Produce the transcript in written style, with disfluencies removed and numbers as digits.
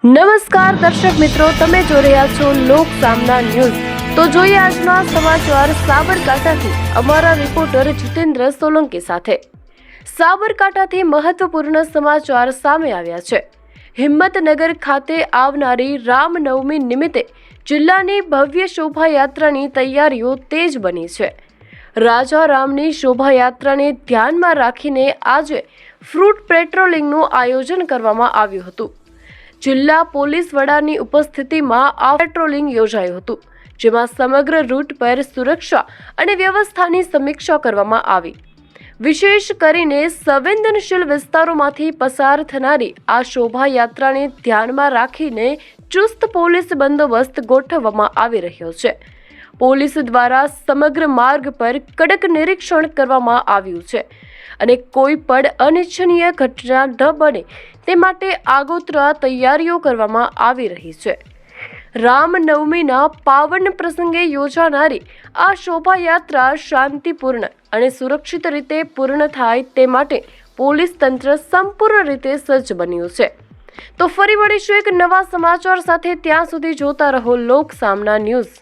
નમસ્કાર દર્શક મિત્રો, તમે જોઈ રહ્યા છો લોક સામના ન્યૂઝ। તો જોઈએ આજના સમાચાર સાબરકાંઠાથી અમારા રિપોર્ટર જીતેન્દ્ર સોલંકી સાથે। સાબરકાંઠાથી મહત્વપૂર્ણ સમાચાર સામે આવ્યા છે। હિંમતનગર ખાતે આવનારી રામનવમી નિમિત્તે જિલ્લાની ભવ્ય શોભાયાત્રાની તૈયારીઓ તેજ બની છે। રાજા રામની શોભાયાત્રાને ધ્યાનમાં રાખીને આજે ફ્રૂટ પેટ્રોલિંગનું આયોજન કરવામાં આવ્યું હતું। જિલ્લા પોલીસ વડાની ઉપસ્થિતિમાં આ પેટ્રોલિંગ યોજાયું હતું, જેમાં સમગ્ર રૂટ પર સુરક્ષા અને વ્યવસ્થાની સમીક્ષા કરવામાં આવી। વિશેષ કરીને સંવેદનશીલ વિસ્તારોમાંથી પસાર થનારી આ શોભાયાત્રાને ધ્યાનમાં રાખીને ચુસ્ત પોલીસ બંદોબસ્ત ગોઠવવામાં આવી રહ્યો છે। પોલીસ દ્વારા સમગ્ર માર્ગ પર કડક નિરીક્ષણ કરવામાં આવ્યું છે અને કોઈ પણ અનિચ્છનીય ઘટના ન બને તે માટે આગોતરા તૈયારીઓ કરવામાં આવી રહી છે। રામનવમીના પાવન પ્રસંગે યોજાનારી આ શોભાયાત્રા શાંતિપૂર્ણ અને સુરક્ષિત રીતે પૂર્ણ થાય તે માટે પોલીસ તંત્ર સંપૂર્ણ રીતે સજ્જ બન્યું છે। તો ફરી મળીશું એક નવા સમાચાર સાથે, ત્યાં સુધી જોતા રહો લોક સામના ન્યૂઝ।